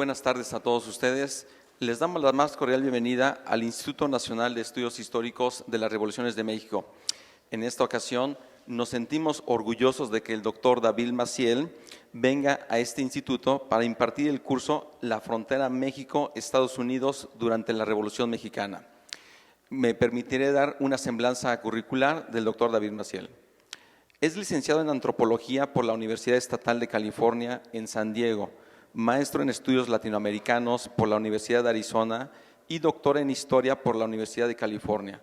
buenas tardes a todos ustedes. Les damos la más cordial bienvenida al Instituto Nacional de Estudios Históricos de las Revoluciones de México. En esta ocasión nos sentimos orgullosos de que el doctor David Maciel venga a este instituto para impartir el curso La frontera México-Estados Unidos durante la Revolución Mexicana. Me permitiré dar una semblanza curricular del doctor David Maciel. Es licenciado en Antropología por la Universidad Estatal de California en San Diego, maestro en Estudios Latinoamericanos por la Universidad de Arizona y doctor en Historia por la Universidad de California.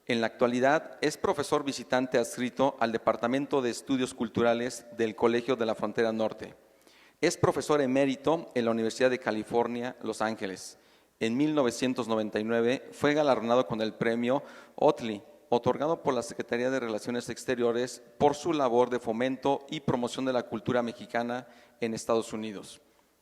En la actualidad es profesor visitante adscrito al Departamento de Estudios Culturales del Colegio de la Frontera Norte. Es profesor emérito en la Universidad de California, Los Ángeles. En 1999 fue galardonado con el premio Otley, otorgado por la Secretaría de Relaciones Exteriores por su labor de fomento y promoción de la cultura mexicana en Estados Unidos.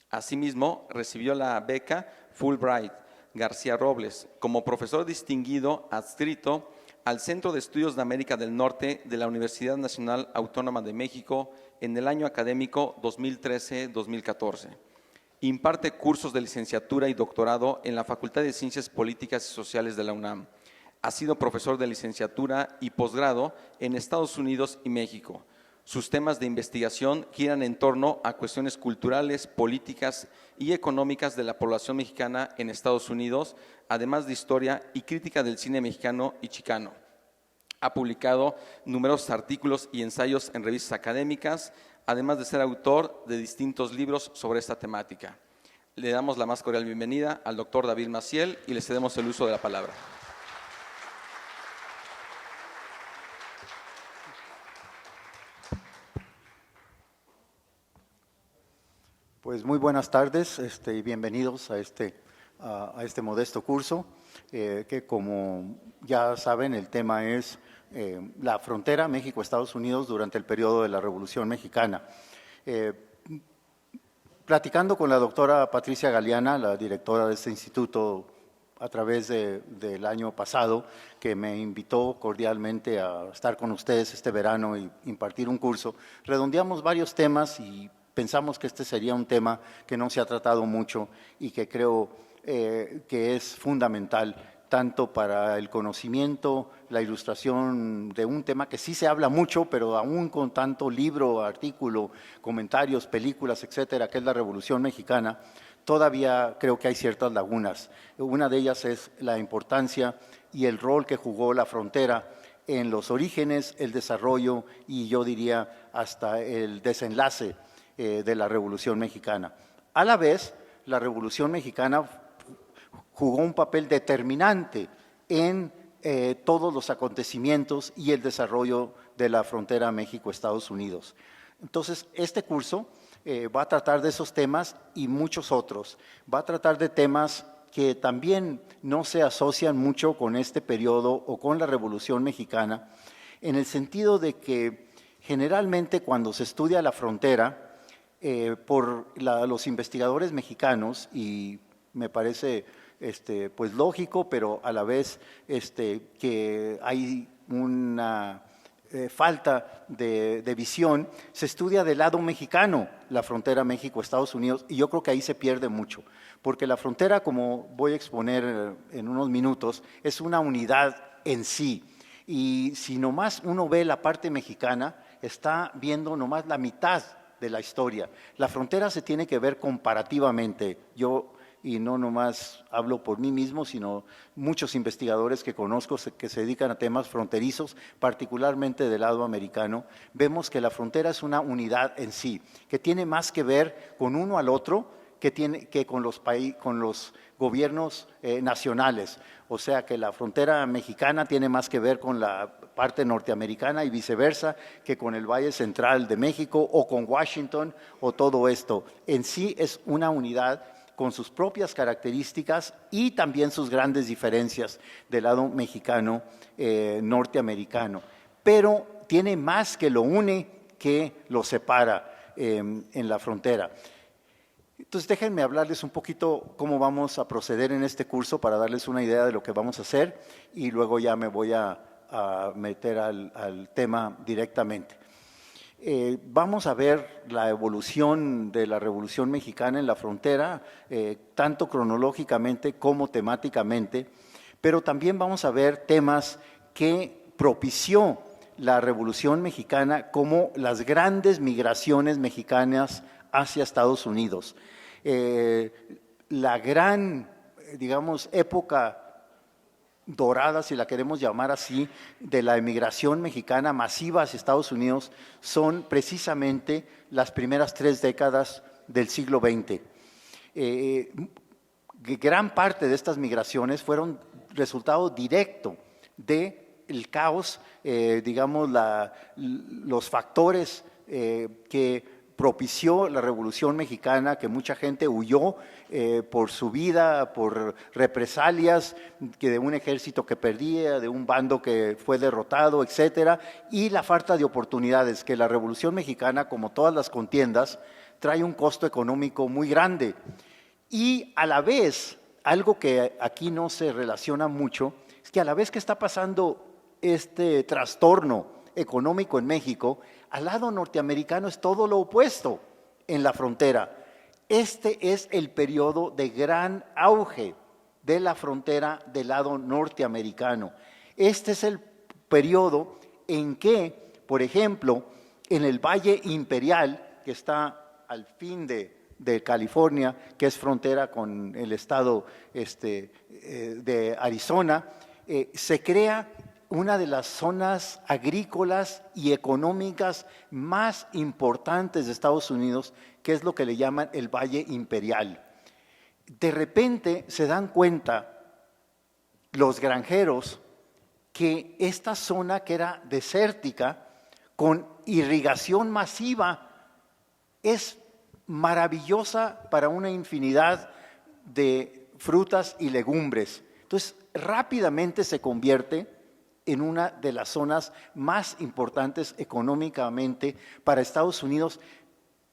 Asimismo, recibió la beca Fulbright García Robles como profesor distinguido adscrito al Centro de Estudios de América del Norte de la Universidad Nacional Autónoma de México en el año académico 2013-2014. Imparte cursos de licenciatura y doctorado en la Facultad de Ciencias Políticas y Sociales de la UNAM. Ha sido profesor de licenciatura y posgrado en Estados Unidos y México. Sus temas de investigación giran en torno a cuestiones culturales, políticas y económicas de la población mexicana en Estados Unidos, además de historia y crítica del cine mexicano y chicano. Ha publicado numerosos artículos y ensayos en revistas académicas, además de ser autor de distintos libros sobre esta temática. Le damos la más cordial bienvenida al doctor David Maciel y le cedemos el uso de la palabra. Pues muy buenas tardes y bienvenidos a este modesto curso, que como ya saben el tema es la frontera México-Estados Unidos durante el periodo de la Revolución Mexicana. Platicando con la doctora Patricia Galeana, la directora de este instituto, a través del año pasado, que me invitó cordialmente a estar con ustedes este verano y impartir un curso, redondeamos varios temas y pensamos que este sería un tema que no se ha tratado mucho y que creo que es fundamental tanto para el conocimiento, la ilustración de un tema que sí se habla mucho, pero aún con tanto libro, artículo, comentarios, películas, etcétera, que es la Revolución Mexicana, todavía creo que hay ciertas lagunas. Una de ellas es la importancia y el rol que jugó la frontera en los orígenes, el desarrollo y yo diría hasta el desenlace de la Revolución Mexicana. A la vez, la Revolución Mexicana jugó un papel determinante en todos los acontecimientos y el desarrollo de la frontera México-Estados Unidos. Entonces, este curso va a tratar de esos temas y muchos otros. Va a tratar de temas que también no se asocian mucho con este periodo o con la Revolución Mexicana, en el sentido de que generalmente cuando se estudia la frontera, por los investigadores mexicanos, y me parece pues lógico, pero a la vez que hay una falta de visión, se estudia del lado mexicano la frontera México-Estados Unidos, y yo creo que ahí se pierde mucho, porque la frontera, como voy a exponer en unos minutos, es una unidad en sí, y si nomás uno ve la parte mexicana, está viendo nomás la mitad de la historia. La frontera se tiene que ver comparativamente. Yo, y no nomás hablo por mí mismo, sino muchos investigadores que conozco que se dedican a temas fronterizos, particularmente del lado americano, vemos que la frontera es una unidad en sí, que tiene más que ver con uno al otro que con los gobiernos nacionales. O sea que la frontera mexicana tiene más que ver con la parte norteamericana y viceversa que con el Valle Central de México o con Washington o todo esto. En sí es una unidad con sus propias características y también sus grandes diferencias del lado mexicano, norteamericano. Pero tiene más que lo une que lo separa en la frontera. Entonces déjenme hablarles un poquito cómo vamos a proceder en este curso para darles una idea de lo que vamos a hacer y luego ya me voy a meter al tema directamente. vamos a ver la evolución de la Revolución Mexicana en la frontera, tanto cronológicamente como temáticamente, pero también vamos a ver temas que propició la Revolución Mexicana, como las grandes migraciones mexicanas hacia Estados Unidos. La gran, digamos, época dorada, si la queremos llamar así, de la emigración mexicana masiva hacia Estados Unidos son precisamente las primeras 3 décadas del siglo XX. Gran parte de estas migraciones fueron resultado directo del caos, digamos, los factores que propició la Revolución Mexicana, que mucha gente huyó por su vida, por represalias, que de un ejército que perdía, de un bando que fue derrotado, etcétera, y la falta de oportunidades, que la Revolución Mexicana, como todas las contiendas, trae un costo económico muy grande. Y a la vez, algo que aquí no se relaciona mucho, es que a la vez que está pasando este trastorno económico en México, al lado norteamericano es todo lo opuesto en la frontera. Este es el periodo de gran auge de la frontera del lado norteamericano. Este es el periodo en que, por ejemplo, en el Valle Imperial, que está al fin de California, que es frontera con el estado de Arizona, se crea una de las zonas agrícolas y económicas más importantes de Estados Unidos, que es lo que le llaman el Valle Imperial. De repente se dan cuenta los granjeros que esta zona, que era desértica, con irrigación masiva, es maravillosa para una infinidad de frutas y legumbres. Entonces, rápidamente se convierte en una de las zonas más importantes económicamente para Estados Unidos.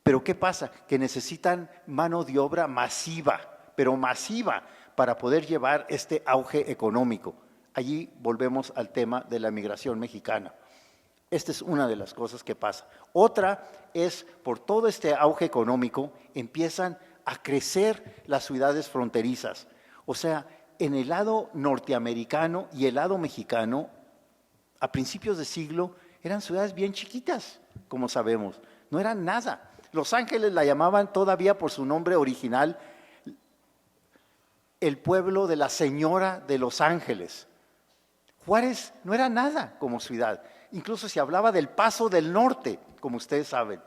Pero ¿qué pasa? Que necesitan mano de obra masiva, pero masiva, para poder llevar este auge económico. Allí volvemos al tema de la migración mexicana. Esta es una de las cosas que pasa. Otra es, por todo este auge económico, empiezan a crecer las ciudades fronterizas. O sea, en el lado norteamericano y el lado mexicano, a principios de siglo, eran ciudades bien chiquitas, como sabemos. No eran nada. Los Ángeles la llamaban todavía por su nombre original, el pueblo de la Señora de los Ángeles. Juárez no era nada como ciudad. Incluso se hablaba del Paso del Norte, como ustedes saben.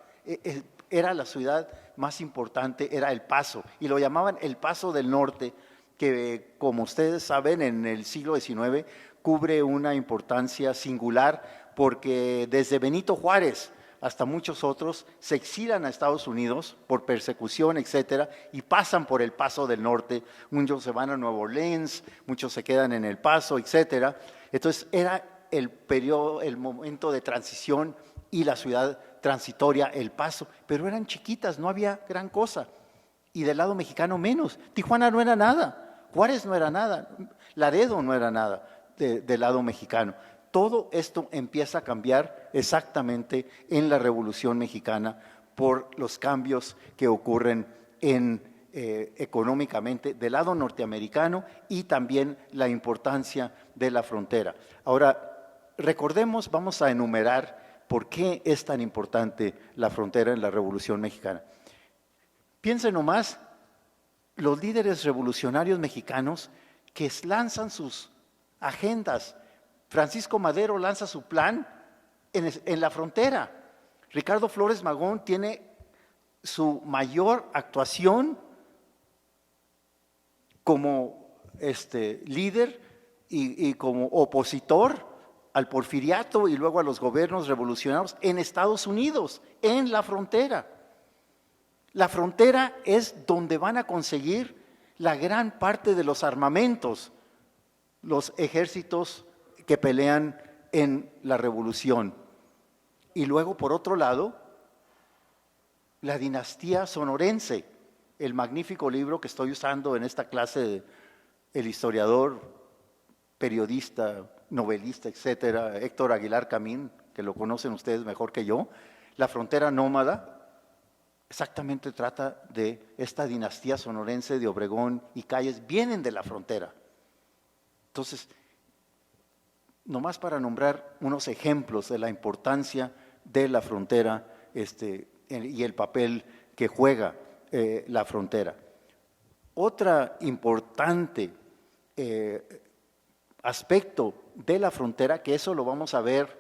Era la ciudad más importante, era El Paso, y lo llamaban el Paso del Norte, que como ustedes saben en el siglo XIX cubre una importancia singular, porque desde Benito Juárez hasta muchos otros se exilan a Estados Unidos por persecución, etcétera, y pasan por el Paso del Norte. Muchos se van a Nueva Orleans, muchos se quedan en El Paso, etcétera. Entonces era el periodo, el momento de transición y la ciudad transitoria, El Paso, pero eran chiquitas, no había gran cosa. Y del lado mexicano menos. Tijuana no era nada, Juárez no era nada, Laredo no era nada del lado mexicano. Todo esto empieza a cambiar exactamente en la Revolución Mexicana por los cambios que ocurren económicamente del lado norteamericano y también la importancia de la frontera. Ahora, recordemos, vamos a enumerar por qué es tan importante la frontera en la Revolución Mexicana. Piensen nomás los líderes revolucionarios mexicanos que lanzan sus agendas. Francisco Madero lanza su plan en la frontera. Ricardo Flores Magón tiene su mayor actuación como líder y como opositor al porfiriato y luego a los gobiernos revolucionarios en Estados Unidos, en la frontera. La frontera es donde van a conseguir la gran parte de los armamentos, los ejércitos que pelean en la revolución. Y luego, por otro lado, la dinastía sonorense, el magnífico libro que estoy usando en esta clase, el historiador, periodista, novelista, etcétera, Héctor Aguilar Camín, que lo conocen ustedes mejor que yo, La frontera nómada exactamente trata de esta dinastía sonorense de Obregón y Calles, vienen de la frontera. Entonces, nomás para nombrar unos ejemplos de la importancia de la frontera y el papel que juega la frontera. Otra importante aspecto de la frontera, que eso lo vamos a ver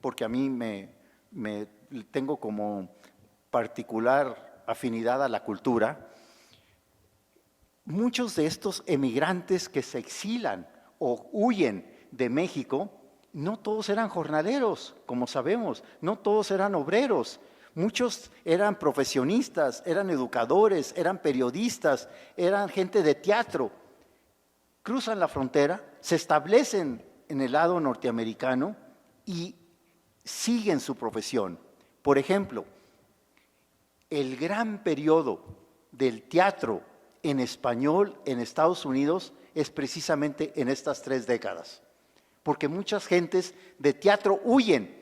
porque a mí me tengo como particular afinidad a la cultura. Muchos de estos emigrantes que se exilan o huyen de México, no todos eran jornaleros, como sabemos, no todos eran obreros. Muchos eran profesionistas, eran educadores, eran periodistas, eran gente de teatro. Cruzan la frontera, se establecen en el lado norteamericano y siguen su profesión. Por ejemplo, el gran periodo del teatro en español en Estados Unidos es precisamente en estas 3 décadas, porque muchas gentes de teatro huyen,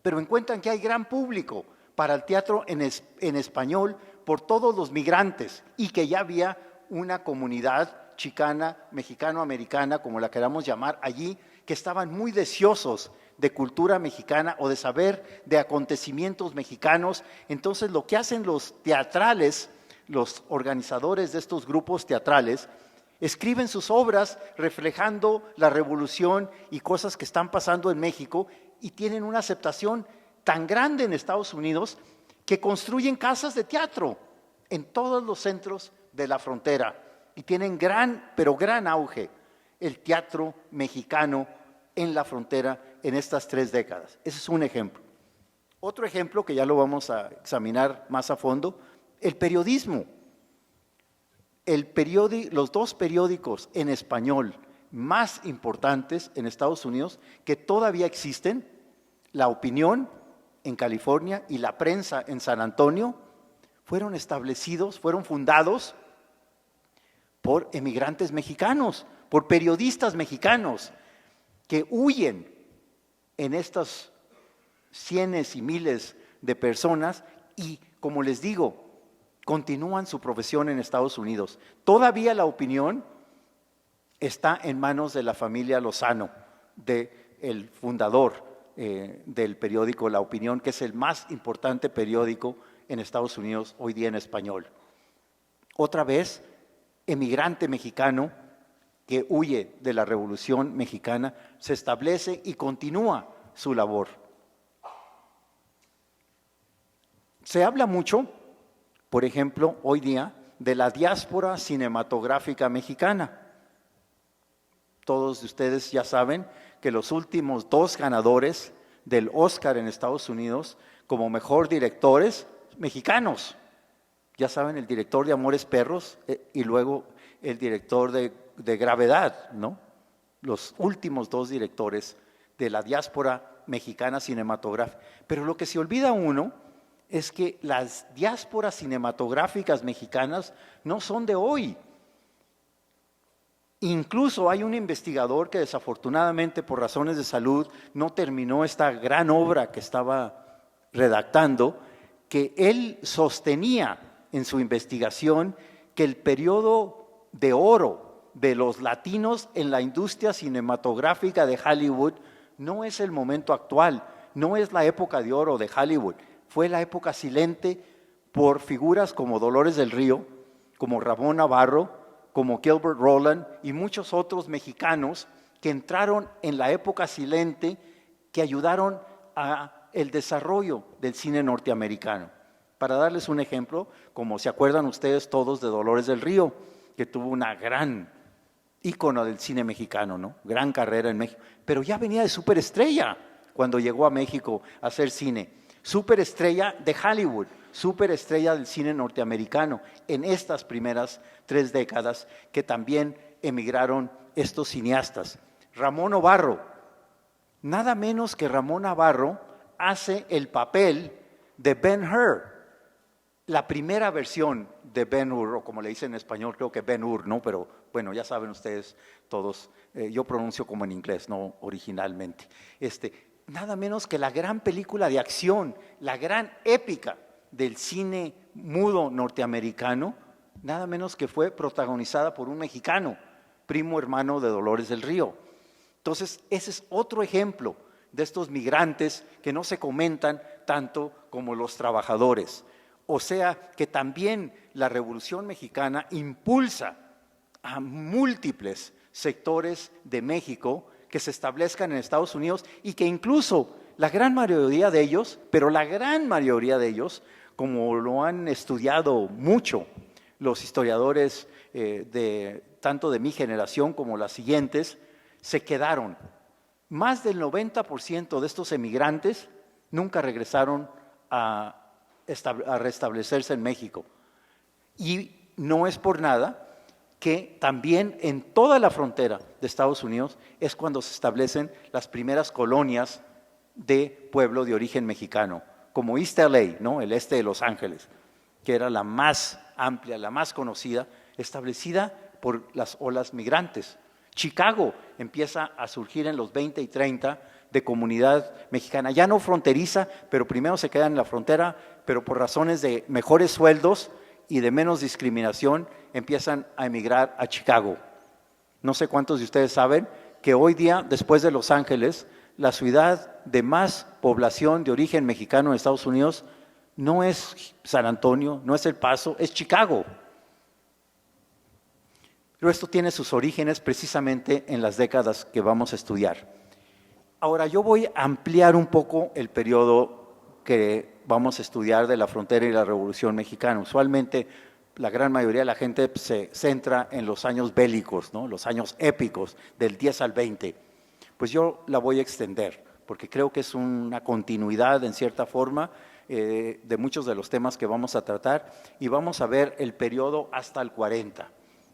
pero encuentran que hay gran público para el teatro en español por todos los migrantes y que ya había una comunidad chicana, mexicano-americana, como la queramos llamar, allí, que estaban muy deseosos de cultura mexicana o de saber de acontecimientos mexicanos. Entonces, lo que hacen los teatrales, los organizadores de estos grupos teatrales, escriben sus obras reflejando la revolución y cosas que están pasando en México y tienen una aceptación tan grande en Estados Unidos que construyen casas de teatro en todos los centros de la frontera y tienen gran auge el teatro mexicano en la frontera en estas 3 décadas. Ese es un ejemplo. Otro ejemplo que ya lo vamos a examinar más a fondo, el periodismo. Los 2 periódicos en español más importantes en Estados Unidos que todavía existen, La Opinión en California y La Prensa en San Antonio, fueron establecidos, fueron fundados por emigrantes mexicanos, por periodistas mexicanos que huyen en estas cientos y miles de personas y, como les digo, continúan su profesión en Estados Unidos. Todavía La Opinión está en manos de la familia Lozano, del fundador del periódico La Opinión, que es el más importante periódico en Estados Unidos hoy día en español. Otra vez, emigrante mexicano que huye de la Revolución Mexicana, se establece y continúa su labor. Se habla mucho, por ejemplo, hoy día, de la diáspora cinematográfica mexicana. Todos ustedes ya saben que los últimos 2 ganadores del Oscar en Estados Unidos como mejor directores mexicanos. Ya saben, el director de Amores Perros y luego el director de Gravedad, ¿no? Los últimos 2 directores de la diáspora mexicana cinematográfica. Pero lo que se olvida uno es que las diásporas cinematográficas mexicanas no son de hoy. Incluso hay un investigador que desafortunadamente por razones de salud no terminó esta gran obra que estaba redactando, que él sostenía en su investigación que el periodo de oro de los latinos en la industria cinematográfica de Hollywood no es el momento actual, no es la época de oro de Hollywood, fue la época silente por figuras como Dolores del Río, como Ramón Navarro, como Gilbert Roland y muchos otros mexicanos que entraron en la época silente que ayudaron a el desarrollo del cine norteamericano. Para darles un ejemplo, como se acuerdan ustedes todos de Dolores del Río, que tuvo una gran ícono del cine mexicano, ¿no? Gran carrera en México, pero ya venía de superestrella cuando llegó a México a hacer cine. Superestrella de Hollywood, superestrella del cine norteamericano en estas primeras 3 décadas que también emigraron estos cineastas. Ramón Navarro, nada menos que Ramón Navarro hace el papel de Ben-Hur, la primera versión de Ben-Hur, o como le dicen en español, creo que Ben-Hur, ¿no? Pero bueno, ya saben ustedes todos, yo pronuncio como en inglés, no originalmente. nada menos que la gran película de acción, la gran épica del cine mudo norteamericano, nada menos que fue protagonizada por un mexicano, primo hermano de Dolores del Río. Entonces, ese es otro ejemplo de estos migrantes que no se comentan tanto como los trabajadores. O sea, que también la Revolución Mexicana impulsa a múltiples sectores de México que se establezcan en Estados Unidos y que incluso la gran mayoría de ellos, pero la gran mayoría de ellos, como lo han estudiado mucho los historiadores tanto de mi generación como las siguientes, se quedaron. Más del 90% de estos emigrantes nunca regresaron a restablecerse en México. Y no es por nada que también en toda la frontera de Estados Unidos es cuando se establecen las primeras colonias de pueblo de origen mexicano, como East LA, ¿no? El este de Los Ángeles, que era la más amplia, la más conocida, establecida por las olas migrantes. Chicago empieza a surgir en los 20 y 30 de comunidad mexicana, ya no fronteriza, pero primero se quedan en la frontera, pero por razones de mejores sueldos y de menos discriminación empiezan a emigrar a Chicago. No sé cuántos de ustedes saben que hoy día, después de Los Ángeles, la ciudad de más población de origen mexicano en Estados Unidos no es San Antonio, no es El Paso, es Chicago. Pero esto tiene sus orígenes precisamente en las décadas que vamos a estudiar. Ahora, yo voy a ampliar un poco el periodo que vamos a estudiar de la frontera y la Revolución Mexicana. Usualmente, la gran mayoría de la gente se centra en los años bélicos, ¿no? Los años épicos, del 10 al 20. Pues yo la voy a extender, porque creo que es una continuidad, en cierta forma, de muchos de los temas que vamos a tratar, y vamos a ver el periodo hasta el 40.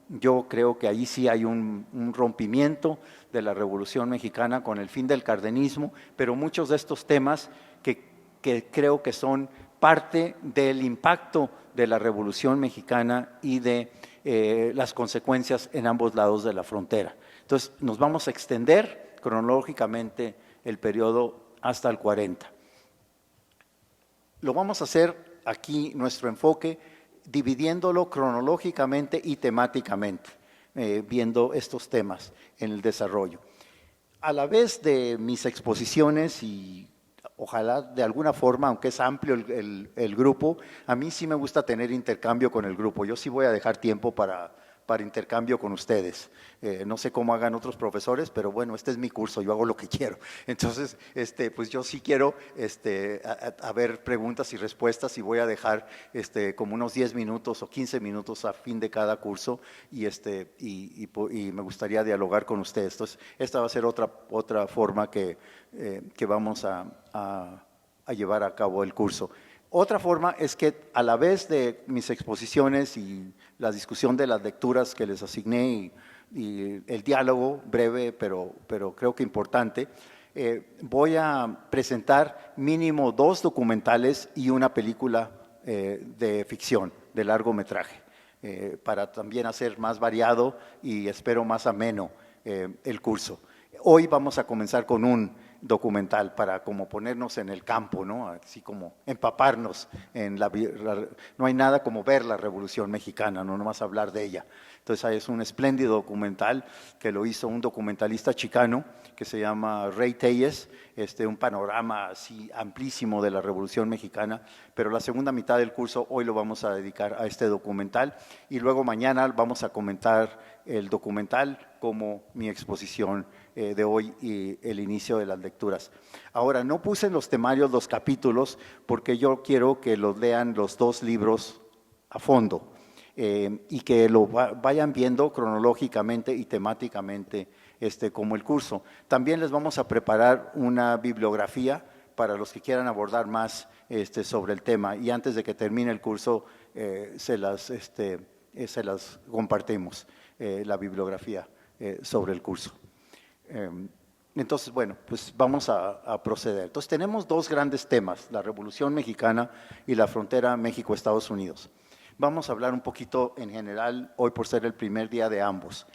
Yo creo que ahí sí hay un rompimiento de la Revolución Mexicana con el fin del cardenismo, pero muchos de estos temas que creo que son parte del impacto de la Revolución Mexicana y de las consecuencias en ambos lados de la frontera. Entonces, nos vamos a extender cronológicamente el periodo hasta el 40. Lo vamos a hacer aquí, nuestro enfoque, dividiéndolo cronológicamente y temáticamente, viendo estos temas en el desarrollo. A la vez de mis exposiciones y ojalá de alguna forma, aunque es amplio el grupo, a mí sí me gusta tener intercambio con el grupo. Yo sí voy a dejar tiempo para intercambio con ustedes. No sé cómo hagan otros profesores, pero bueno, este es mi curso, yo hago lo que quiero. Entonces, pues yo sí quiero ver preguntas y respuestas y voy a dejar como unos 10 minutos o 15 minutos a fin de cada curso y me gustaría dialogar con ustedes. Entonces, esta va a ser otra forma que vamos a llevar a cabo el curso. Otra forma es que a la vez de mis exposiciones y la discusión de las lecturas que les asigné y el diálogo breve, pero creo que importante, voy a presentar mínimo 2 documentales y una película de ficción, de largometraje, para también hacer más variado y espero más ameno el curso. Hoy vamos a comenzar con un documental para como ponernos en el campo, ¿no? Así como empaparnos en no hay nada como ver la Revolución Mexicana, no nomás hablar de ella. Entonces es un espléndido documental que lo hizo un documentalista chicano que se llama Ray Telles, un panorama así amplísimo de la Revolución Mexicana, pero la segunda mitad del curso hoy lo vamos a dedicar a este documental y luego mañana vamos a comentar el documental como mi exposición de hoy y el inicio de las lecturas. Ahora, no puse en los temarios los capítulos porque yo quiero que los lean los 2 libros a fondo y que lo vayan viendo cronológicamente y temáticamente como el curso. También les vamos a preparar una bibliografía para los que quieran abordar más sobre el tema y antes de que termine el curso se las compartimos, la bibliografía sobre el curso. Entonces, bueno, pues vamos a proceder. Entonces, tenemos 2 grandes temas, la Revolución Mexicana y la frontera México-Estados Unidos. Vamos a hablar un poquito en general, hoy por ser el primer día de ambos.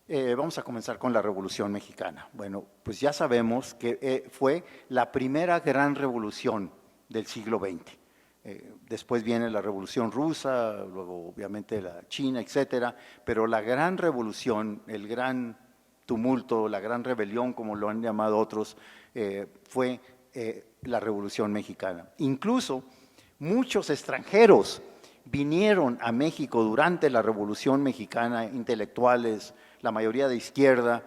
Vamos a comenzar con la Revolución Mexicana. Bueno, pues ya sabemos que fue la primera gran revolución del siglo XX. Después viene la Revolución Rusa, luego obviamente la China, etcétera, pero la gran revolución, el gran tumulto, la gran rebelión, como lo han llamado otros, fue la Revolución Mexicana. Incluso muchos extranjeros vinieron a México durante la Revolución Mexicana, intelectuales, la mayoría de izquierda,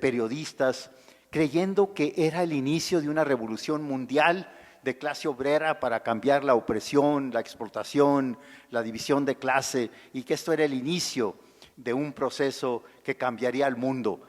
periodistas, creyendo que era el inicio de una revolución mundial de clase obrera para cambiar la opresión, la explotación, la división de clase, y que esto era el inicio de un proceso que cambiaría el mundo.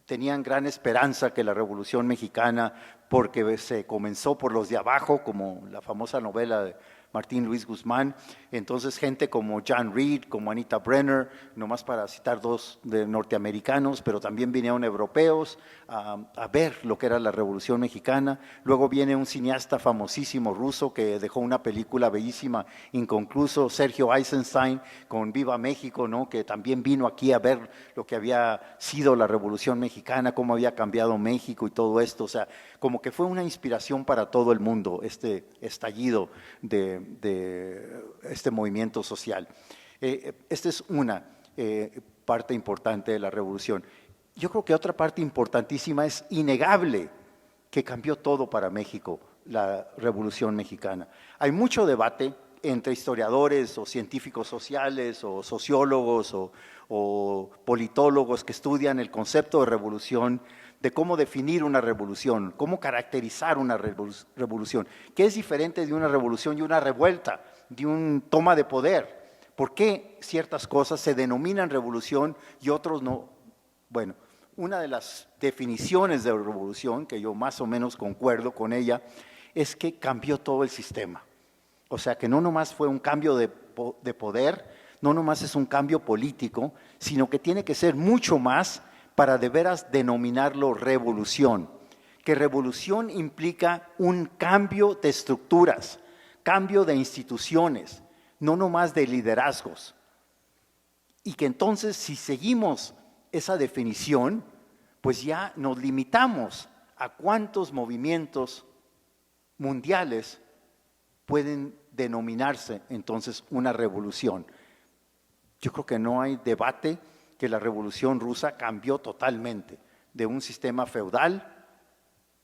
Tenían gran esperanza que la Revolución Mexicana, porque se comenzó por los de abajo, como la famosa novela de Martín Luis Guzmán, entonces gente como John Reed, como Anita Brenner, nomás para citar dos de norteamericanos, pero también vinieron europeos a ver lo que era la Revolución Mexicana. Luego viene un cineasta famosísimo ruso que dejó una película bellísima, inconcluso, Sergio Eisenstein, con Viva México, ¿no? Que también vino aquí a ver lo que había sido la Revolución Mexicana, cómo había cambiado México y todo esto, o sea, como que fue una inspiración para todo el mundo, este estallido de este movimiento social. Esta es una parte importante de la revolución. Yo creo que otra parte importantísima es innegable que cambió todo para México, la Revolución Mexicana. Hay mucho debate entre historiadores o científicos sociales o sociólogos o politólogos que estudian el concepto de revolución, de cómo definir una revolución, cómo caracterizar una revolución, qué es diferente de una revolución y una revuelta, de un toma de poder. ¿Por qué ciertas cosas se denominan revolución y otros no? Bueno, una de las definiciones de revolución, que yo más o menos concuerdo con ella, es que cambió todo el sistema. O sea, que no nomás fue un cambio de poder, no nomás es un cambio político, sino que tiene que ser mucho más para de veras denominarlo revolución. Que revolución implica un cambio de estructuras, cambio de instituciones, no nomás de liderazgos. Y que entonces si seguimos esa definición, pues ya nos limitamos a cuántos movimientos mundiales pueden denominarse entonces una revolución. Yo creo que no hay debate que la Revolución Rusa cambió totalmente de un sistema feudal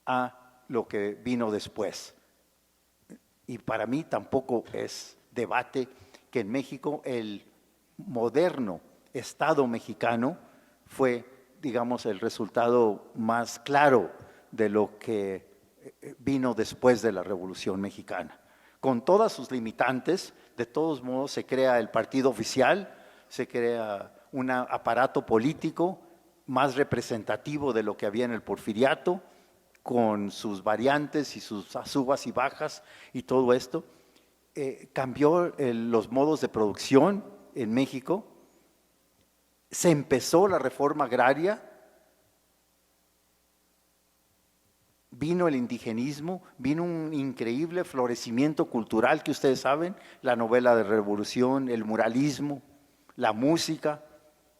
a lo que vino después. Y para mí tampoco es debate que en México el moderno Estado mexicano fue, digamos, el resultado más claro de lo que vino después de la Revolución Mexicana. Con todas sus limitantes, de todos modos se crea el partido oficial, se crea un aparato político más representativo de lo que había en el Porfiriato, con sus variantes y sus subas y bajas y todo esto. Cambió los modos de producción en México, se empezó la reforma agraria, vino el indigenismo, vino un increíble florecimiento cultural que ustedes saben, la novela de revolución, el muralismo, la música,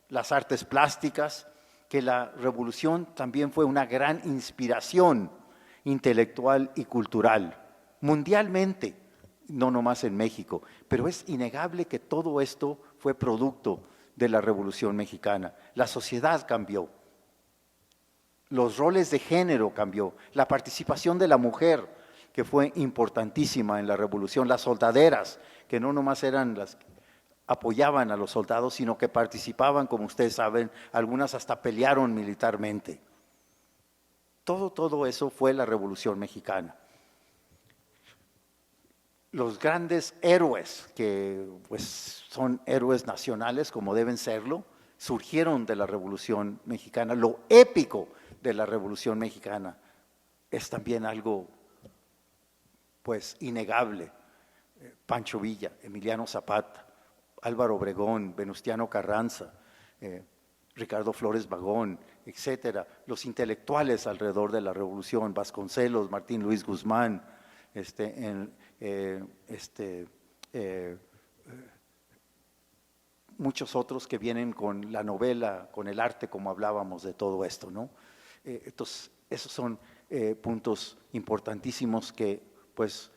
las artes plásticas, que la revolución también fue una gran inspiración intelectual y cultural, mundialmente, no nomás en México, pero es innegable que todo esto fue producto de la Revolución Mexicana. La sociedad cambió, los roles de género cambió, la participación de la mujer, que fue importantísima en la revolución, las soldaderas, que no nomás eran las que apoyaban a los soldados, sino que participaban, como ustedes saben, algunas hasta pelearon militarmente. Todo eso fue la Revolución Mexicana. Los grandes héroes, que pues son héroes nacionales como deben serlo, surgieron de la Revolución Mexicana. Lo épico de la Revolución Mexicana es también algo pues innegable. Pancho Villa, Emiliano Zapata, Álvaro Obregón, Venustiano Carranza, Ricardo Flores Magón, etcétera, los intelectuales alrededor de la Revolución, Vasconcelos, Martín Luis Guzmán, muchos otros que vienen con la novela, con el arte, como hablábamos de todo esto, ¿no? Entonces, esos son puntos importantísimos que, pues,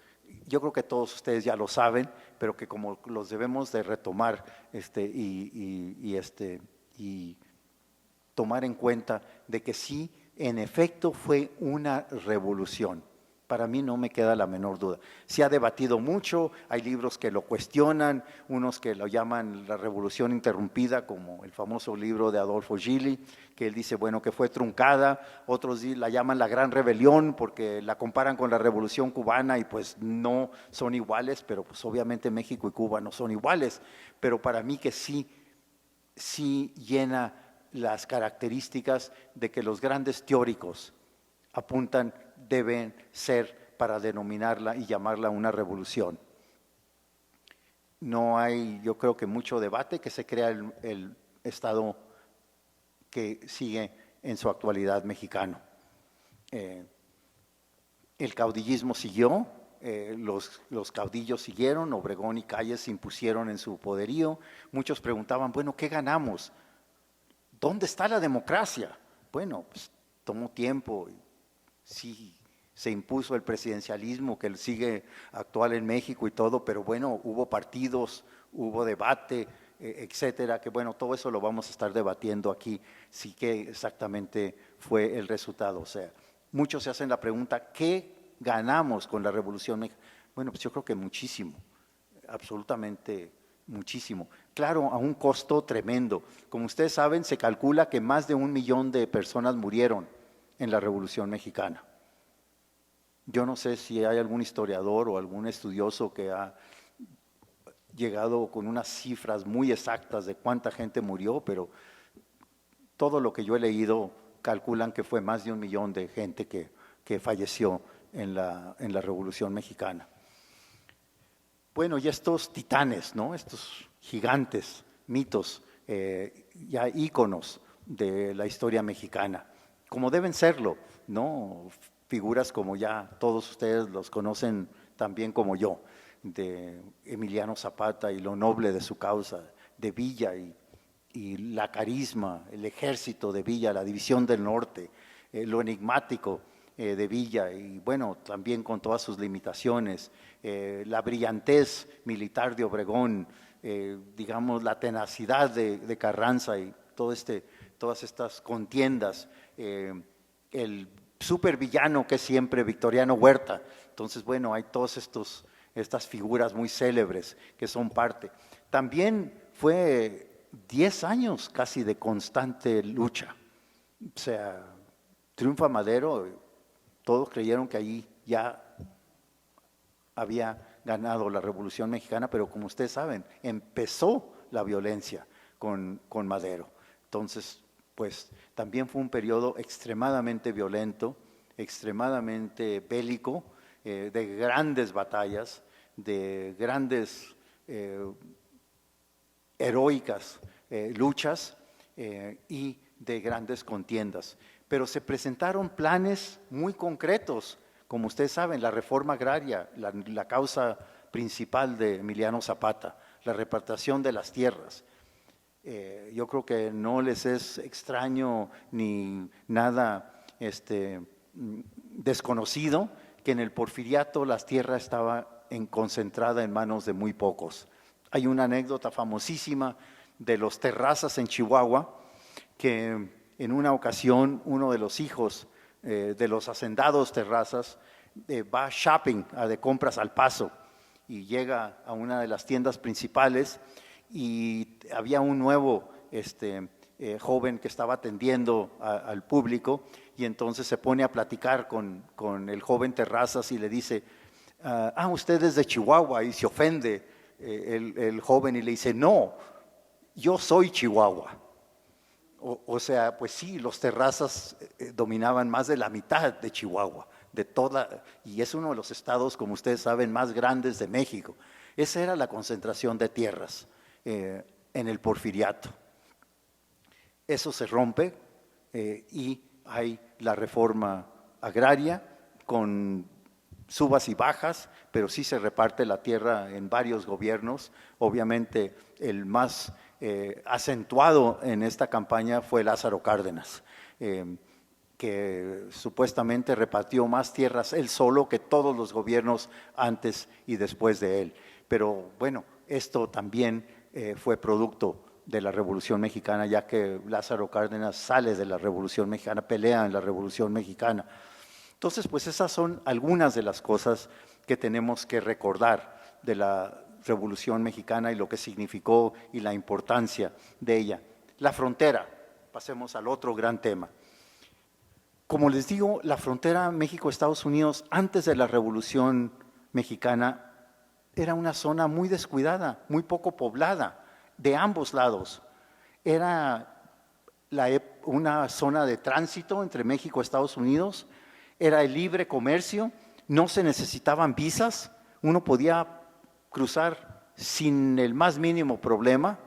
yo creo que todos ustedes ya lo saben, pero que como los debemos de retomar y tomar en cuenta de que sí, en efecto, fue una revolución. Para mí no me queda la menor duda. Se ha debatido mucho, hay libros que lo cuestionan, unos que lo llaman la revolución interrumpida, como el famoso libro de Adolfo Gili, que él dice, bueno, que fue truncada, otros la llaman la gran rebelión porque la comparan con la revolución cubana y pues no son iguales, pero pues obviamente México y Cuba no son iguales, pero para mí que sí llena las características de que los grandes teóricos apuntan deben ser para denominarla y llamarla una revolución. No hay, yo creo que mucho debate que se crea el Estado que sigue en su actualidad mexicano. El caudillismo siguió, los caudillos siguieron, Obregón y Calles se impusieron en su poderío. Muchos preguntaban, bueno, ¿qué ganamos? ¿Dónde está la democracia? Bueno, pues tomó tiempo. Sí, se impuso el presidencialismo que sigue actual en México y todo, pero bueno, hubo partidos, hubo debate, etcétera, que bueno, todo eso lo vamos a estar debatiendo aquí, sí que exactamente fue el resultado. O sea, muchos se hacen la pregunta, ¿qué ganamos con la Revolución Mexicana? Bueno, pues yo creo que muchísimo, absolutamente muchísimo. Claro, a un costo tremendo. Como ustedes saben, se calcula que más de 1 millón de personas murieron en la Revolución Mexicana. Yo no sé si hay algún historiador o algún estudioso que ha llegado con unas cifras muy exactas de cuánta gente murió, pero todo lo que yo he leído calculan que fue más de 1 millón de gente que falleció en la Revolución Mexicana. Bueno, y estos titanes, ¿no? Estos gigantes, mitos, ya íconos de la historia mexicana, como deben serlo, ¿no? Figuras como ya todos ustedes los conocen tan bien como yo, de Emiliano Zapata y lo noble de su causa, de Villa y la carisma, el ejército de Villa, la división del norte, lo enigmático de Villa y bueno, también con todas sus limitaciones, la brillantez militar de Obregón, digamos la tenacidad de Carranza y todas estas contiendas, el supervillano que es siempre Victoriano Huerta. Entonces, bueno, hay todas estas figuras muy célebres que son parte. También fue 10 años casi de constante lucha. O sea, triunfa Madero, todos creyeron que allí ya había ganado la Revolución Mexicana, pero como ustedes saben, empezó la violencia con Madero. Entonces, pues también fue un periodo extremadamente violento, extremadamente bélico, de grandes batallas, de grandes heroicas luchas y de grandes contiendas. Pero se presentaron planes muy concretos, como ustedes saben, la reforma agraria, la causa principal de Emiliano Zapata, la repartición de las tierras. Yo creo que no les es extraño ni nada desconocido que en el Porfiriato la tierra estaba concentrada en manos de muy pocos. Hay una anécdota famosísima de los Terrazas en Chihuahua, que en una ocasión uno de los hijos de los hacendados Terrazas va shopping, de compras al Paso, y llega a una de las tiendas principales y había un nuevo joven que estaba atendiendo al público y entonces se pone a platicar con el joven Terrazas y le dice, usted es de Chihuahua, y se ofende el joven y le dice, no, yo soy Chihuahua. O sea, pues sí, los Terrazas dominaban más de la mitad de Chihuahua, y es uno de los estados, como ustedes saben, más grandes de México. Esa era la concentración de tierras en el Porfiriato. Eso se rompe y hay la reforma agraria con subas y bajas, pero sí se reparte la tierra en varios gobiernos. Obviamente el más acentuado en esta campaña fue Lázaro Cárdenas, que supuestamente repartió más tierras él solo que todos los gobiernos antes y después de él. Pero bueno, esto también fue producto de la Revolución Mexicana, ya que Lázaro Cárdenas sale de la Revolución Mexicana, pelea en la Revolución Mexicana. Entonces, pues esas son algunas de las cosas que tenemos que recordar de la Revolución Mexicana y lo que significó y la importancia de ella. La frontera, pasemos al otro gran tema. Como les digo, la frontera México-Estados Unidos antes de la Revolución Mexicana era una zona muy descuidada, muy poco poblada, de ambos lados. Era una zona de tránsito entre México y Estados Unidos, era el libre comercio, no se necesitaban visas, uno podía cruzar sin el más mínimo problema,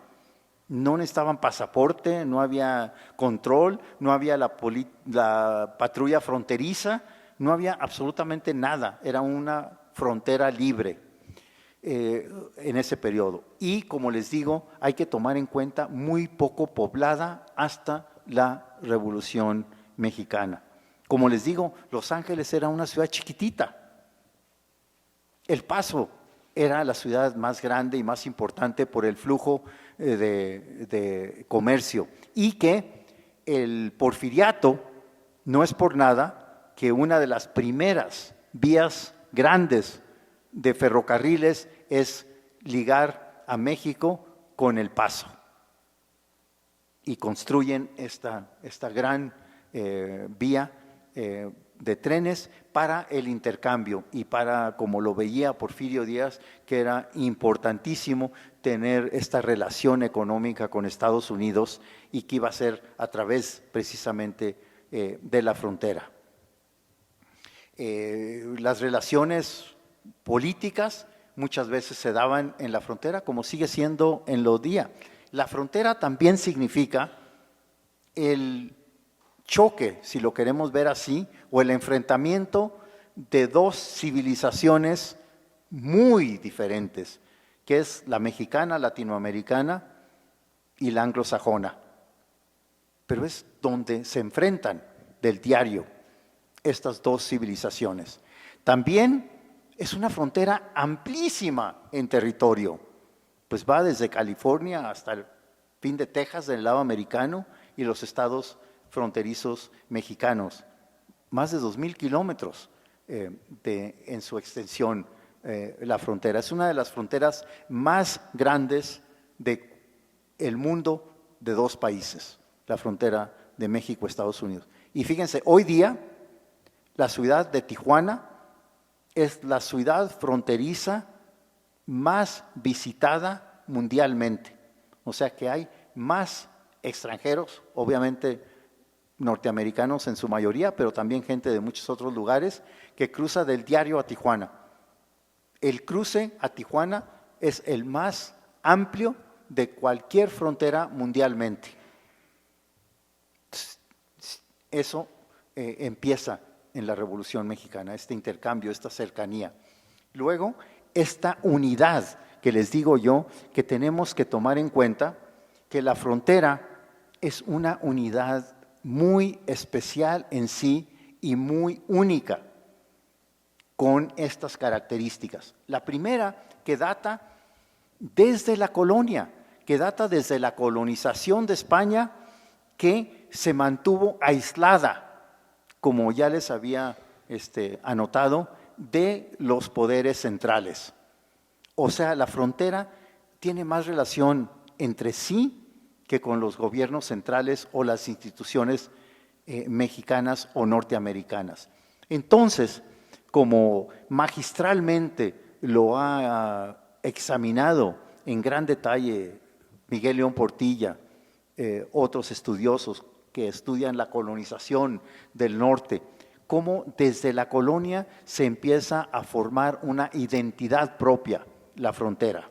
no necesitaban pasaporte, no había control, no había la patrulla fronteriza, no había absolutamente nada, era una frontera libre en ese periodo. Y como les digo, hay que tomar en cuenta muy poco poblada hasta la Revolución Mexicana. Como les digo, Los Ángeles era una ciudad chiquitita. El Paso era la ciudad más grande y más importante por el flujo de comercio. Y que el Porfiriato no es por nada que una de las primeras vías grandes de ferrocarriles es ligar a México con El Paso. Y construyen esta gran vía de trenes para el intercambio y para, como lo veía Porfirio Díaz, que era importantísimo tener esta relación económica con Estados Unidos y que iba a ser a través precisamente de la frontera. Las relaciones políticas muchas veces se daban en la frontera, como sigue siendo en los días. La frontera también significa el choque, si lo queremos ver así, o el enfrentamiento de dos civilizaciones muy diferentes, que es la mexicana, latinoamericana y la anglosajona. Pero es donde se enfrentan del diario estas dos civilizaciones. También es una frontera amplísima en territorio, pues va desde California hasta el fin de Texas del lado americano y los estados fronterizos mexicanos, más de 2,000 kilómetros en su extensión la frontera. Es una de las fronteras más grandes del mundo de dos países, la frontera de México-Estados Unidos. Y fíjense, hoy día la ciudad de Tijuana es la ciudad fronteriza más visitada mundialmente. O sea que hay más extranjeros, obviamente norteamericanos en su mayoría, pero también gente de muchos otros lugares que cruza del diario a Tijuana. El cruce a Tijuana es el más amplio de cualquier frontera mundialmente. Eso empieza en la Revolución Mexicana, este intercambio, esta cercanía. Luego, esta unidad que les digo yo, que tenemos que tomar en cuenta, que la frontera es una unidad muy especial en sí y muy única con estas características. La primera, que data desde la colonia, que data desde la colonización de España, que se mantuvo aislada, como ya les había anotado, de los poderes centrales. O sea, la frontera tiene más relación entre sí que con los gobiernos centrales o las instituciones mexicanas o norteamericanas. Entonces, como magistralmente lo ha examinado en gran detalle Miguel León Portilla, otros estudiosos que estudian la colonización del norte, cómo desde la colonia se empieza a formar una identidad propia, la frontera.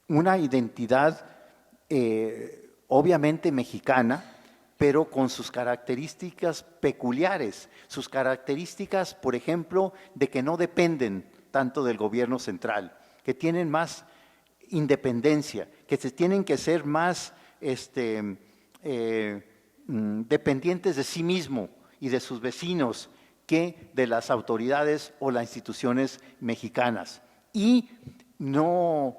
Una identidad obviamente mexicana, pero con sus características peculiares, sus características, por ejemplo, de que no dependen tanto del gobierno central, que tienen más independencia, que se tienen que ser más dependientes de sí mismo y de sus vecinos que de las autoridades o las instituciones mexicanas. Y no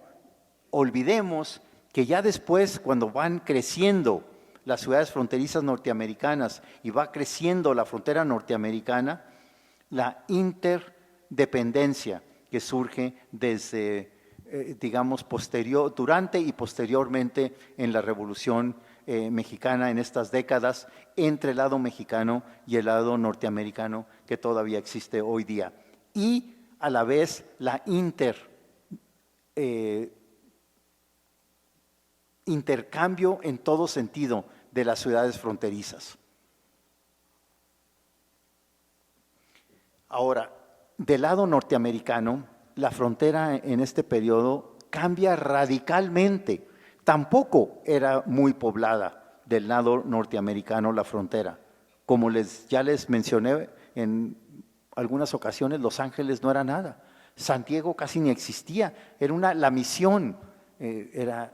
olvidemos que ya después, cuando van creciendo las ciudades fronterizas norteamericanas y va creciendo la frontera norteamericana, la interdependencia que surge desde, digamos, durante y posteriormente en la Revolución Mexicana, en estas décadas, entre el lado mexicano y el lado norteamericano que todavía existe hoy día. Y a la vez la intercambio en todo sentido de las ciudades fronterizas. Ahora, del lado norteamericano, la frontera en este periodo cambia radicalmente. Tampoco era muy poblada del lado norteamericano la frontera. Como ya les mencioné en algunas ocasiones, Los Ángeles no era nada. San Diego casi ni existía. Era la misión era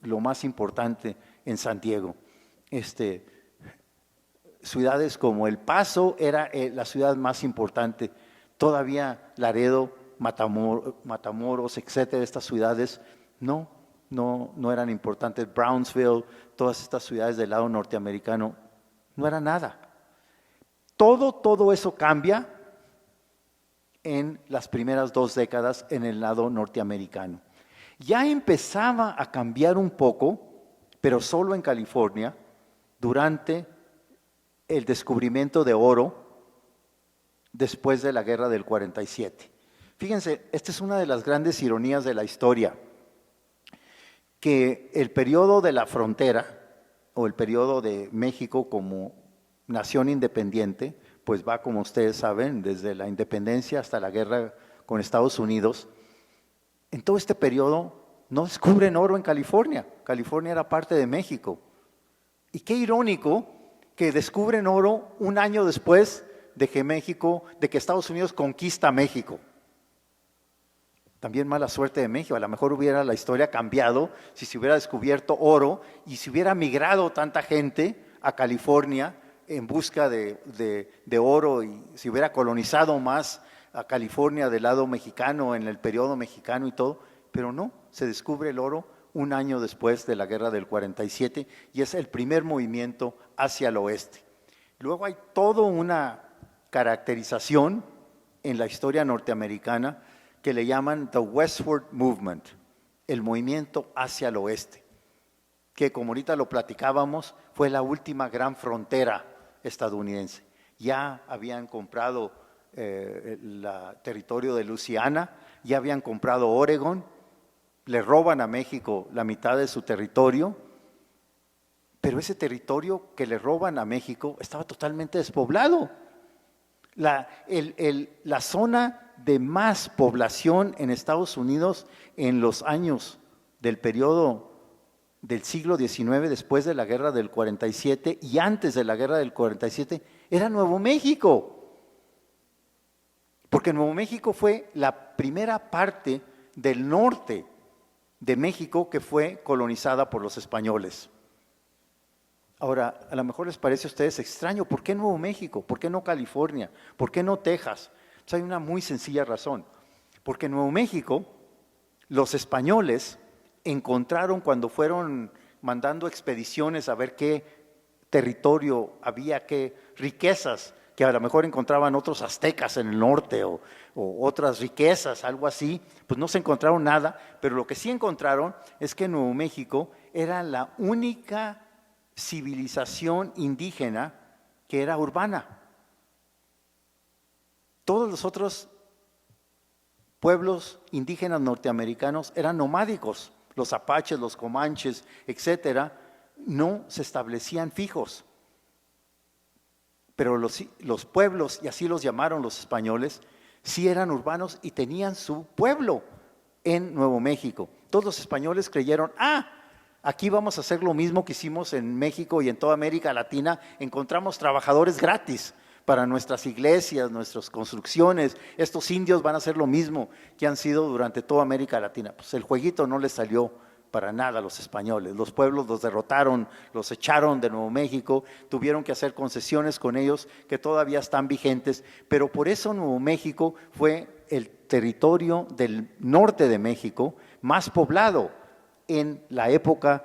lo más importante en San Diego. Ciudades como El Paso era la ciudad más importante. Todavía Laredo, Matamoros, etcétera, estas ciudades no eran importantes. Brownsville, todas estas ciudades del lado norteamericano, no era nada. Todo eso cambia en las primeras 2 décadas en el lado norteamericano. Ya empezaba a cambiar un poco, pero solo en California, durante el descubrimiento de oro después de la Guerra del 47. Fíjense, esta es una de las grandes ironías de la historia, que el periodo de la frontera, o el periodo de México como nación independiente, pues va, como ustedes saben, desde la independencia hasta la guerra con Estados Unidos. En todo este periodo no descubren oro en California. California era parte de México. Y qué irónico que descubren oro un año después de que Estados Unidos conquista México. También mala suerte de México. A lo mejor hubiera la historia cambiado si se hubiera descubierto oro y si hubiera migrado tanta gente a California en busca de oro y si hubiera colonizado más a California del lado mexicano en el periodo mexicano y todo, pero no, se descubre el oro un año después de la Guerra del 47 y es el primer movimiento hacia el oeste. Luego hay toda una caracterización en la historia norteamericana que le llaman The Westward Movement, el movimiento hacia el oeste, que como ahorita lo platicábamos, fue la última gran frontera estadounidense. Ya habían comprado el territorio de Luisiana, ya habían comprado Oregon, le roban a México la mitad de su territorio, pero ese territorio que le roban a México estaba totalmente despoblado. La zona de más población en Estados Unidos en los años del periodo del siglo XIX, después de la Guerra del 47 y antes de la Guerra del 47, era Nuevo México. Porque Nuevo México fue la primera parte del norte de México que fue colonizada por los españoles. Ahora, a lo mejor les parece a ustedes extraño, ¿por qué Nuevo México? ¿Por qué no California? ¿Por qué no Texas? Pues hay una muy sencilla razón. Porque en Nuevo México, los españoles encontraron cuando fueron mandando expediciones a ver qué territorio había, qué riquezas, que a lo mejor encontraban otros aztecas en el norte o otras riquezas, algo así, pues no se encontraron nada, pero lo que sí encontraron es que Nuevo México era la única civilización indígena que era urbana. Todos los otros pueblos indígenas norteamericanos eran nomádicos, los apaches, los comanches, etcétera, no se establecían fijos. Pero los pueblos, y así los llamaron los españoles, sí eran urbanos y tenían su pueblo en Nuevo México. Todos los españoles creyeron, aquí vamos a hacer lo mismo que hicimos en México y en toda América Latina, encontramos trabajadores gratis, para nuestras iglesias, nuestras construcciones. Estos indios van a hacer lo mismo que han sido durante toda América Latina. Pues el jueguito no les salió para nada a los españoles. Los pueblos los derrotaron, los echaron de Nuevo México, tuvieron que hacer concesiones con ellos que todavía están vigentes, pero por eso Nuevo México fue el territorio del norte de México más poblado en la época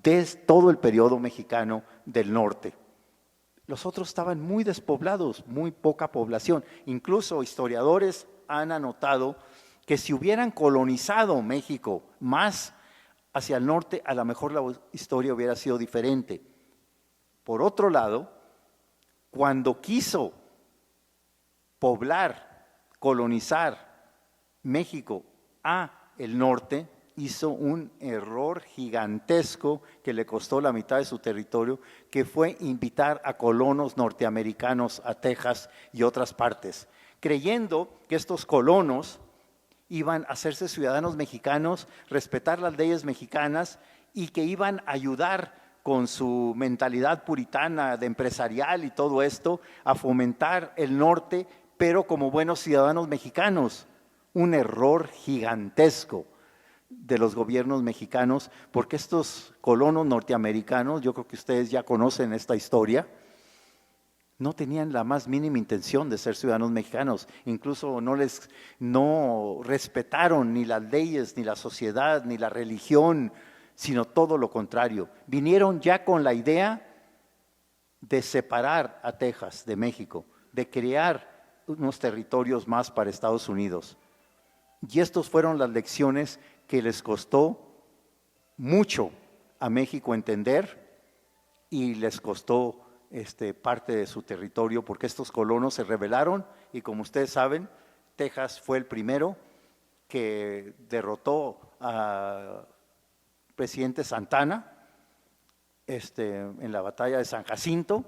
de todo el periodo mexicano del norte. Los otros estaban muy despoblados, muy poca población. Incluso historiadores han anotado que si hubieran colonizado México más hacia el norte, a lo mejor la historia hubiera sido diferente. Por otro lado, cuando quiso poblar, colonizar México a el norte, hizo un error gigantesco que le costó la mitad de su territorio, que fue invitar a colonos norteamericanos a Texas y otras partes, creyendo que estos colonos iban a hacerse ciudadanos mexicanos, respetar las leyes mexicanas y que iban a ayudar con su mentalidad puritana de empresarial y todo esto a fomentar el norte, pero como buenos ciudadanos mexicanos. Un error gigantesco de los gobiernos mexicanos, porque estos colonos norteamericanos, yo creo que ustedes ya conocen esta historia, no tenían la más mínima intención de ser ciudadanos mexicanos, incluso no respetaron ni las leyes, ni la sociedad, ni la religión, sino todo lo contrario. Vinieron ya con la idea de separar a Texas de México, de crear unos territorios más para Estados Unidos. Y estas fueron las lecciones que les costó mucho a México entender y les costó parte de su territorio, porque estos colonos se rebelaron y, como ustedes saben, Texas fue el primero que derrotó al presidente Santana en la batalla de San Jacinto,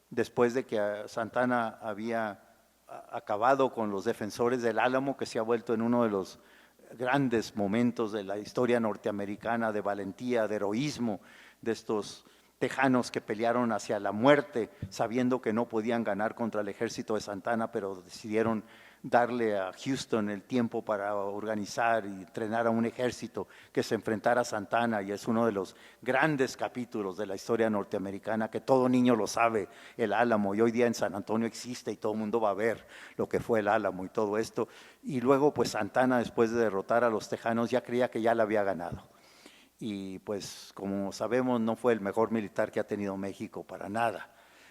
después de que Santana había acabado con los defensores del Álamo, que se ha vuelto en uno de los grandes momentos de la historia norteamericana, de valentía, de heroísmo, de estos tejanos que pelearon hacia la muerte, sabiendo que no podían ganar contra el ejército de Santana, pero decidieron darle a Houston el tiempo para organizar y entrenar a un ejército que se enfrentara a Santana, y es uno de los grandes capítulos de la historia norteamericana que todo niño lo sabe, el Álamo, y hoy día en San Antonio existe y todo el mundo va a ver lo que fue el Álamo y todo esto. Y luego pues Santana, después de derrotar a los tejanos, ya creía que ya la había ganado. Y pues como sabemos no fue el mejor militar que ha tenido México, para nada.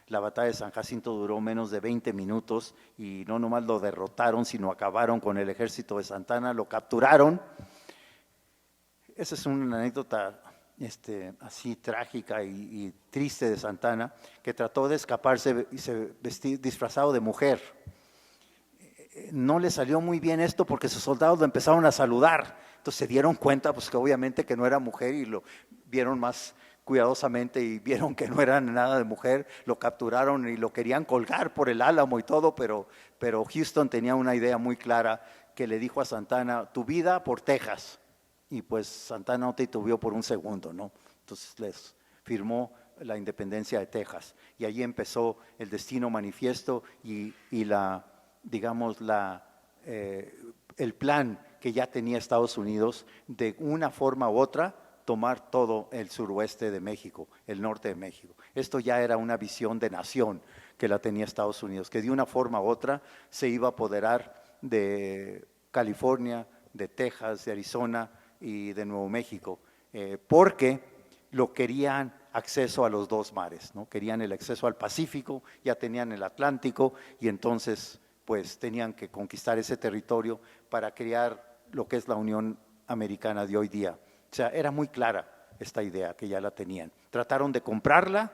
La batalla de San Jacinto duró menos de 20 minutos y no nomás lo derrotaron, sino acabaron con el ejército de Santana, lo capturaron. Esa es una anécdota así trágica y triste de Santana, que trató de escaparse y se vestía disfrazado de mujer. No le salió muy bien esto porque sus soldados lo empezaron a saludar. Entonces se dieron cuenta pues que obviamente que no era mujer y lo vieron más cuidadosamente y vieron que no era nada de mujer, lo capturaron y lo querían colgar por el Álamo y todo, pero Houston tenía una idea muy clara que le dijo a Santana: tu vida por Texas. Y pues Santana no titubeó por un segundo, ¿no? Entonces les firmó la independencia de Texas y allí empezó el destino manifiesto y el plan que ya tenía Estados Unidos de una forma u otra tomar todo el suroeste de México, el norte de México. Esto ya era una visión de nación que la tenía Estados Unidos, que de una forma u otra se iba a apoderar de California, de Texas, de Arizona y de Nuevo México, porque lo querían acceso a los dos mares, ¿no? Querían el acceso al Pacífico, ya tenían el Atlántico y entonces pues tenían que conquistar ese territorio para crear lo que es la Unión Americana de hoy día. O sea, era muy clara esta idea que ya la tenían. Trataron de comprarla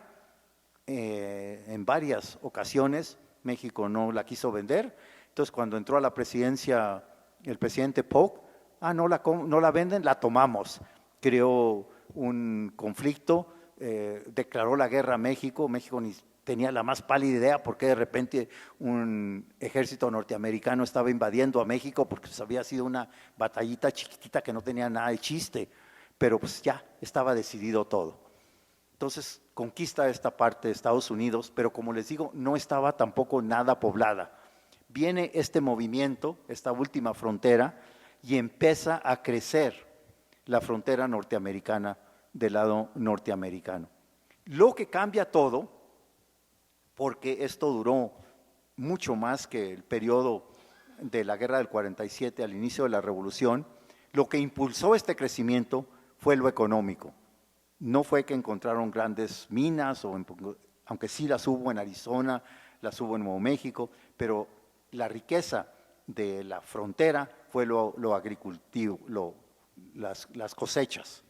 en varias ocasiones, México no la quiso vender. Entonces cuando entró a la presidencia el presidente Polk, no la venden, la tomamos. Creó un conflicto, declaró la guerra a México. México ni tenía la más pálida idea por qué de repente un ejército norteamericano estaba invadiendo a México, porque pues había sido una batallita chiquitita que no tenía nada de chiste, pero pues ya estaba decidido todo. Entonces conquista esta parte de Estados Unidos, pero como les digo, no estaba tampoco nada poblada. Viene este movimiento, esta última frontera, y empieza a crecer la frontera norteamericana del lado norteamericano. Lo que cambia todo, porque esto duró mucho más que el periodo de la guerra del 47 al inicio de la revolución, lo que impulsó este crecimiento fue lo económico. No fue que encontraron grandes minas, aunque sí las hubo en Arizona, las hubo en Nuevo México, pero la riqueza de la frontera fue lo agricultivo, las cosechas,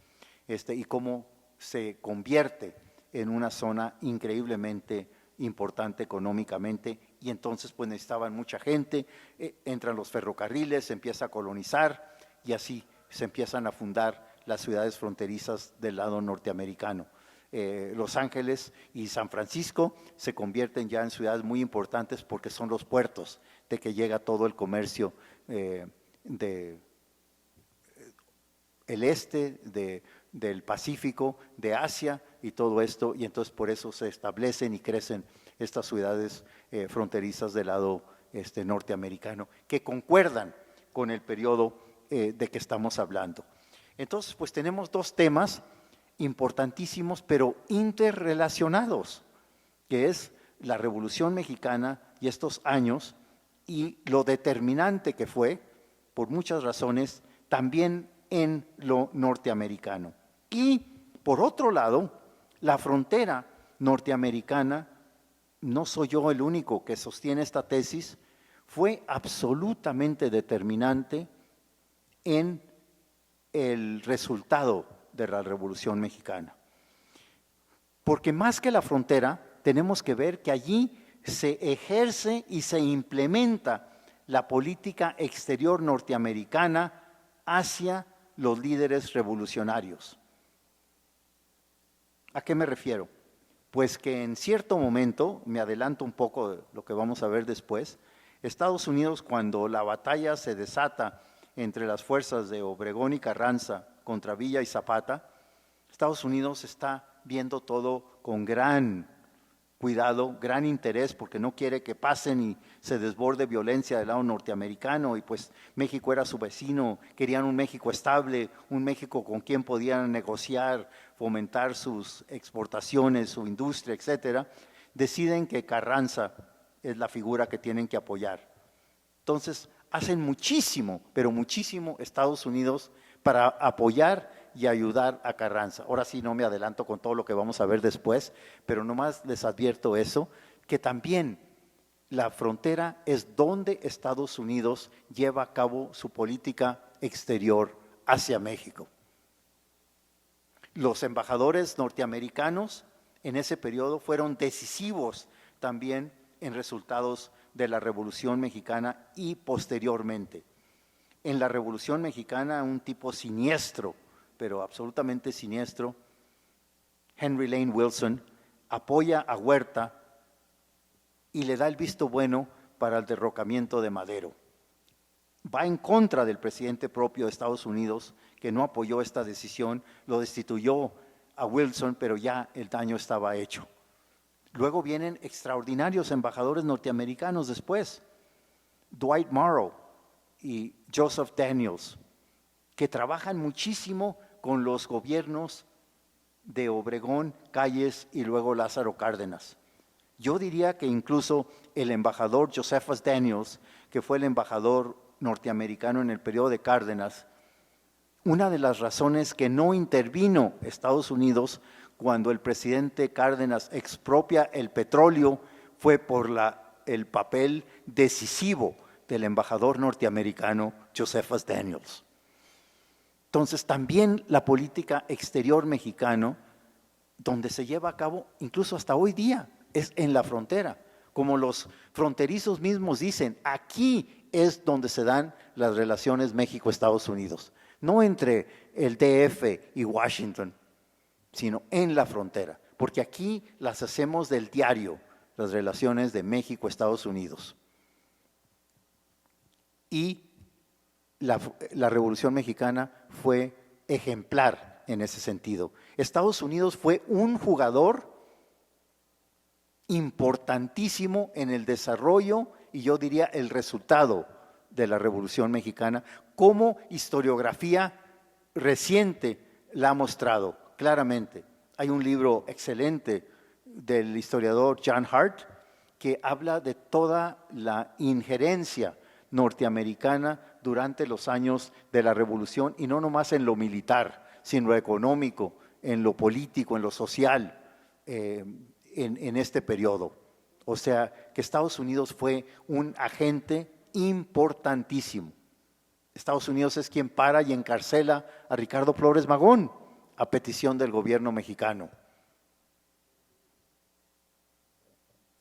y cómo se convierte en una zona increíblemente importante económicamente, y entonces pues necesitaban mucha gente, entran los ferrocarriles, se empieza a colonizar, y así se empiezan a fundar las ciudades fronterizas del lado norteamericano. Los Ángeles y San Francisco se convierten ya en ciudades muy importantes porque son los puertos de que llega todo el comercio del del Pacífico, de Asia y todo esto, y entonces por eso se establecen y crecen estas ciudades fronterizas del lado norteamericano, que concuerdan con el periodo de que estamos hablando. Entonces, pues tenemos dos temas importantísimos, pero interrelacionados, que es la Revolución Mexicana y estos años, y lo determinante que fue, por muchas razones, también en lo norteamericano. Y, por otro lado, la frontera norteamericana, no soy yo el único que sostiene esta tesis, fue absolutamente determinante en el resultado de la Revolución Mexicana. Porque más que la frontera, tenemos que ver que allí se ejerce y se implementa la política exterior norteamericana hacia los líderes revolucionarios. ¿A qué me refiero? Pues que en cierto momento, me adelanto un poco de lo que vamos a ver después, Estados Unidos, cuando la batalla se desata entre las fuerzas de Obregón y Carranza contra Villa y Zapata, Estados Unidos está viendo todo con gran cuidado, gran interés, porque no quiere que pasen y se desborde violencia del lado norteamericano, y pues México era su vecino, querían un México estable, un México con quien podían negociar, fomentar sus exportaciones, su industria, etcétera. Deciden que Carranza es la figura que tienen que apoyar. Entonces, hacen muchísimo, pero muchísimo Estados Unidos para apoyar y ayudar a Carranza. Ahora sí no me adelanto con todo lo que vamos a ver después, pero nomás les advierto eso, que también la frontera es donde Estados Unidos lleva a cabo su política exterior hacia México. Los embajadores norteamericanos en ese periodo fueron decisivos también en resultados de la Revolución Mexicana y posteriormente. En la Revolución Mexicana, un tipo siniestro, pero absolutamente siniestro, Henry Lane Wilson, apoya a Huerta y le da el visto bueno para el derrocamiento de Madero. Va en contra del presidente propio de Estados Unidos, que no apoyó esta decisión, lo destituyó a Wilson, pero ya el daño estaba hecho. Luego vienen extraordinarios embajadores norteamericanos después, Dwight Morrow y Joseph Daniels, que trabajan muchísimo con los gobiernos de Obregón, Calles y luego Lázaro Cárdenas. Yo diría que incluso el embajador Josephus Daniels, que fue el embajador norteamericano en el periodo de Cárdenas, una de las razones que no intervino Estados Unidos cuando el presidente Cárdenas expropia el petróleo fue por el papel decisivo del embajador norteamericano Josephus Daniels. Entonces también la política exterior mexicana, donde se lleva a cabo incluso hasta hoy día, es en la frontera. Como los fronterizos mismos dicen, aquí es donde se dan las relaciones México-Estados Unidos. No entre el DF y Washington, sino en la frontera. Porque aquí las hacemos del diario, las relaciones de México-Estados Unidos. Y la Revolución Mexicana fue ejemplar en ese sentido. Estados Unidos fue un jugador importantísimo en el desarrollo y yo diría el resultado de la Revolución Mexicana, como historiografía reciente la ha mostrado claramente. Hay un libro excelente del historiador John Hart que habla de toda la injerencia norteamericana durante los años de la Revolución, y no nomás en lo militar, sino en lo económico, en lo político, en lo social, en este periodo. O sea, que Estados Unidos fue un agente importantísimo. Estados Unidos es quien para y encarcela a Ricardo Flores Magón a petición del gobierno mexicano.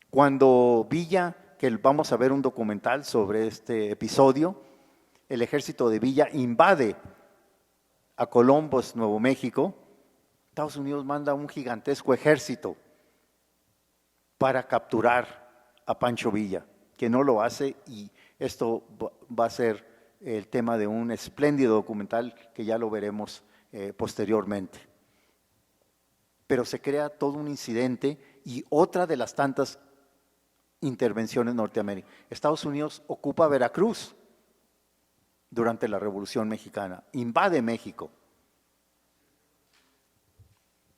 Cuando Villa, que vamos a ver un documental sobre este episodio, el ejército de Villa invade a Columbus, Nuevo México, Estados Unidos manda un gigantesco ejército para capturar a Pancho Villa, que no lo hace, y esto va a ser el tema de un espléndido documental que ya lo veremos posteriormente. Pero se crea todo un incidente y otra de las tantas intervenciones norteamericanas. Estados Unidos ocupa Veracruz durante la Revolución Mexicana, invade México.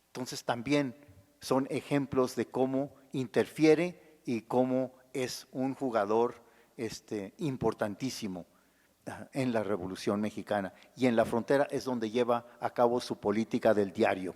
Entonces también son ejemplos de cómo interfiere y cómo es un jugador importantísimo en la Revolución Mexicana. Y en la frontera es donde lleva a cabo su política del diario.